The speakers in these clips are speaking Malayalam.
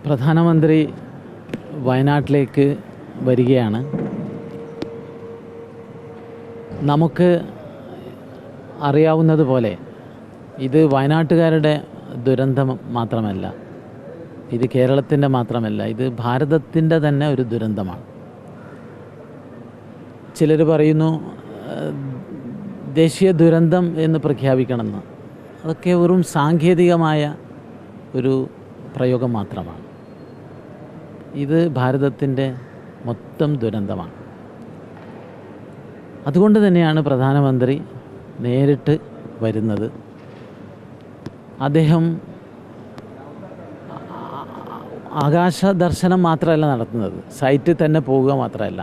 പ്രധാനമന്ത്രി വയനാട്ടിലേക്ക് വരികയാണ്. നമുക്ക് അറിയാവുന്നതുപോലെ ഇത് വയനാട്ടുകാരുടെ ദുരന്തം മാത്രമല്ല, ഇത് കേരളത്തിൻ്റെ മാത്രമല്ല, ഇത് ഭാരതത്തിൻ്റെ തന്നെ ഒരു ദുരന്തമാണ്. ചിലർ പറയുന്നു ദേശീയ ദുരന്തം എന്ന് പ്രഖ്യാപിക്കണമെന്ന്. അതൊക്കെ വെറും സാങ്കേതികമായ ഒരു പ്രയോഗം മാത്രമാണ്. ഇത് ഭാരതത്തിൻ്റെ മൊത്തം ദുരന്തമാണ്. അതുകൊണ്ട് തന്നെയാണ് പ്രധാനമന്ത്രി നേരിട്ട് വരുന്നത്. അദ്ദേഹം ആകാശ ദർശനം മാത്രമല്ല നടത്തുന്നത്, സൈറ്റിൽ തന്നെ പോവുക മാത്രമല്ല,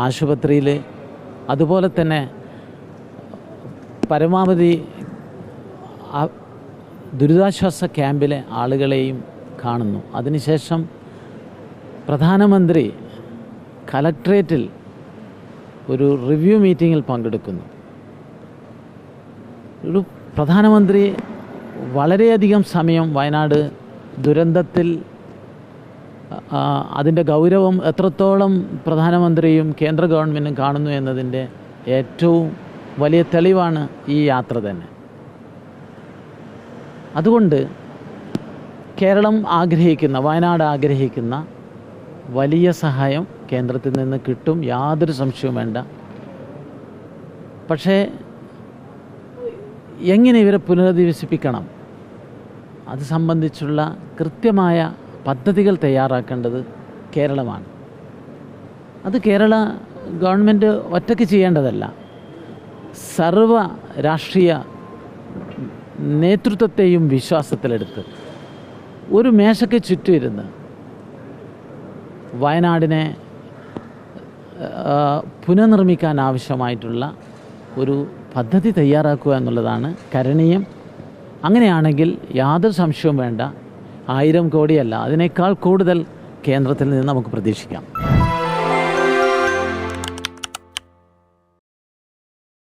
ആശുപത്രിയിൽ അതുപോലെ തന്നെ പരമാവധി ദുരിതാശ്വാസ ക്യാമ്പിലെ ആളുകളെയും കാണുന്നു. അതിനുശേഷം പ്രധാനമന്ത്രി കലക്ട്രേറ്റിൽ ഒരു റിവ്യൂ മീറ്റിങ്ങിൽ പങ്കെടുക്കുന്നു. ഒരു പ്രധാനമന്ത്രി വളരെയധികം സമയം വയനാട് ദുരന്തത്തിൽ അതിൻ്റെ ഗൗരവം എത്രത്തോളം പ്രധാനമന്ത്രിയും കേന്ദ്ര ഗവൺമെൻറ്റും കാണുന്നു എന്നതിൻ്റെ ഏറ്റവും വലിയ തെളിവാണ് ഈ യാത്ര തന്നെ. അതുകൊണ്ട് കേരളം ആഗ്രഹിക്കുന്ന, വയനാട് ആഗ്രഹിക്കുന്ന വലിയ സഹായം കേന്ദ്രത്തിൽ നിന്ന് കിട്ടും, യാതൊരു സംശയവും വേണ്ട. പക്ഷേ എങ്ങനെ ഇവരെ പുനരധിവസിപ്പിക്കണം, അത് സംബന്ധിച്ചുള്ള കൃത്യമായ പദ്ധതികൾ തയ്യാറാക്കേണ്ടത് കേരളമാണ്. അത് കേരള ഗവൺമെൻറ് ഒറ്റയ്ക്ക് ചെയ്യേണ്ടതല്ല. സർവ രാഷ്ട്രീയ നേതൃത്വത്തെയും വിശ്വാസത്തിലെടുത്ത് ഒരു മേശയ്ക്ക് ചുറ്റുമിരുന്ന് വയനാടിനെ പുനർനിർമ്മിക്കാൻ ആവശ്യമായിട്ടുള്ള ഒരു പദ്ധതി തയ്യാറാക്കുക എന്നുള്ളതാണ് കരണീയം. അങ്ങനെയാണെങ്കിൽ യാതൊരു സംശയവും വേണ്ട, 1000 കോടിയല്ല, അതിനേക്കാൾ കൂടുതൽ കേന്ദ്രത്തിൽ നിന്ന് നമുക്ക് പ്രതീക്ഷിക്കാം.